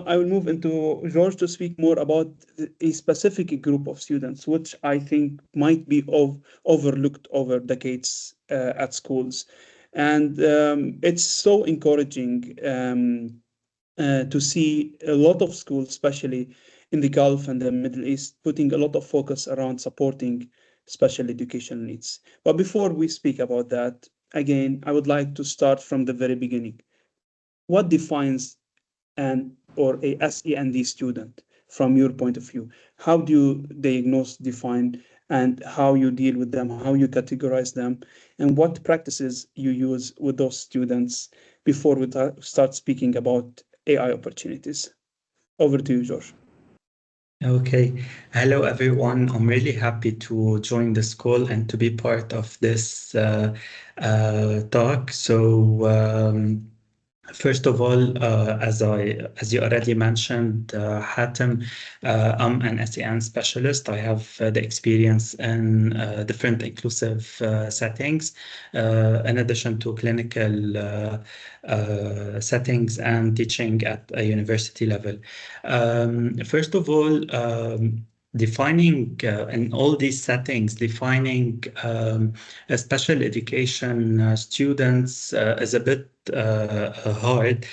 I will move into George to speak more about a specific group of students, which I think might be overlooked over decades at schools. And it's so encouraging to see a lot of schools, especially in the Gulf and the Middle East, putting a lot of focus around supporting special education needs. But before we speak about that, again, I would like to start from the very beginning. What defines an or a SEND student from your point of view? How do you diagnose, define, and how you deal with them, how you categorize them, and what practices you use with those students before we start speaking about AI opportunities? Over to you, George. Okay. Hello, everyone. I'm really happy to join this call and to be part of this talk. First of all, as you already mentioned, Hatem, I'm an SEN specialist. I have the experience in different inclusive settings, in addition to clinical settings and teaching at a university level. First of all, defining in all these settings, defining special education students is a bit hard,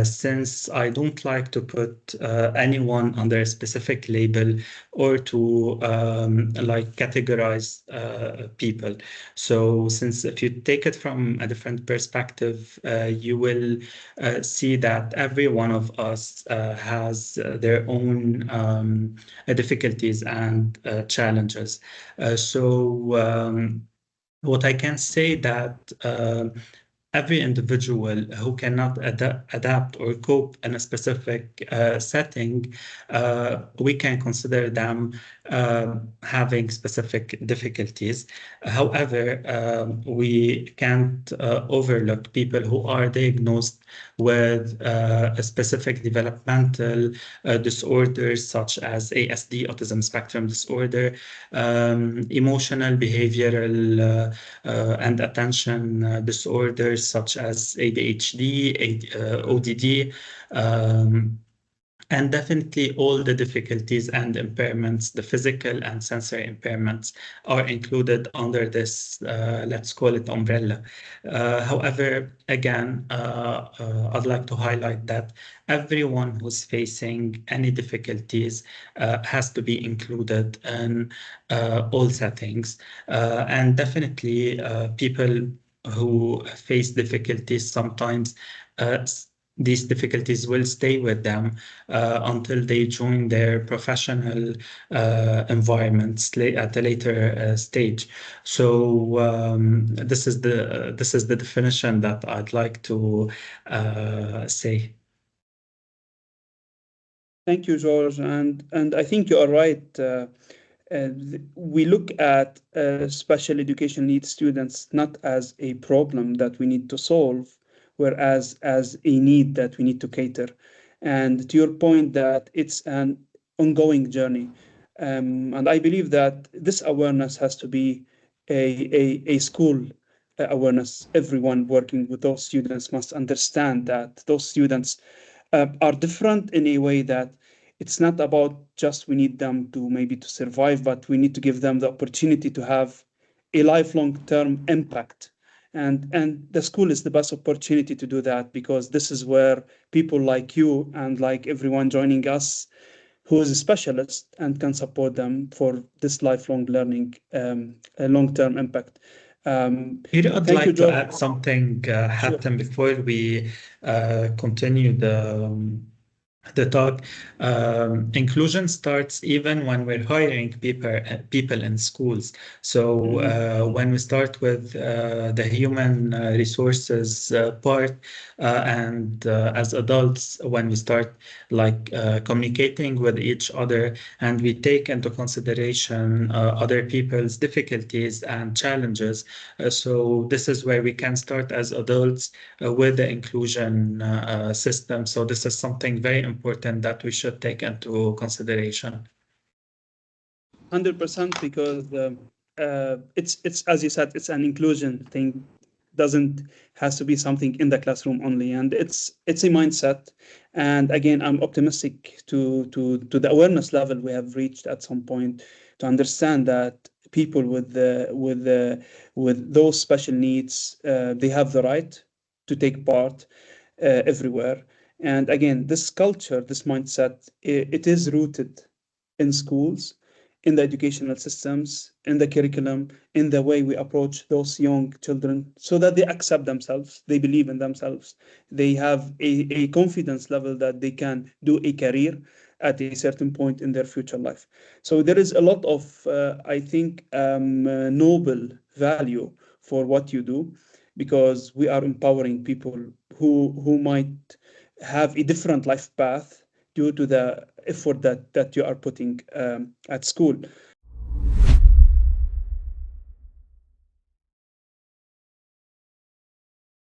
since I don't like to put anyone under a specific label or to like categorize people. So since if you take it from a different perspective, you will see that every one of us has their own difficulties and challenges. What I can say that every individual who cannot adapt or cope in a specific setting, we can consider them having specific difficulties. However, we can't overlook people who are diagnosed with a specific developmental disorders such as ASD, autism spectrum disorder, emotional, behavioral, and attention disorders such as ADHD, ODD, and definitely all the difficulties and impairments, the physical and sensory impairments are included under this, let's call it umbrella. However, again, I'd like to highlight that everyone who's facing any difficulties has to be included in all settings. And definitely people who face difficulties sometimes these difficulties will stay with them until they join their professional environments at a later stage. So this is the definition that I'd like to say. Thank you, George. And I think you are right. We look at special education needs students not as a problem that we need to solve, whereas as a need that we need to cater. And to your point that it's an ongoing journey. And I believe that this awareness has to be a school awareness. Everyone working with those students must understand that those students are different in a way that it's not about just we need them to maybe to survive, but we need to give them the opportunity to have a lifelong term impact. And the school is the best opportunity to do that, because this is where people like you and like everyone joining us who is a specialist and can support them for this lifelong learning, a long-term impact. Here, I'd Thank you, like to George. add something, Sure. Hatem, before we continue the talk. Inclusion starts even when we're hiring people in schools. So when we start with the human resources part, and as adults, when we start like communicating with each other, and we take into consideration other people's difficulties and challenges. So this is where we can start as adults with the inclusion system. So this is something very important that we should take into consideration. 100%, because it's as you said, it's an inclusion thing doesn't has to be something in the classroom only, and it's a mindset. And again, I'm optimistic to the awareness level we have reached at some point, to understand that people with those special needs, they have the right to take part everywhere. And again, this culture, this mindset, it is rooted in schools, in the educational systems, in the curriculum, in the way we approach those young children, so that they accept themselves, they believe in themselves, they have a confidence level that they can do a career at a certain point in their future life. So there is a lot of, I think, noble value for what you do, because we are empowering people who might have a different life path due to the effort that you are putting at school.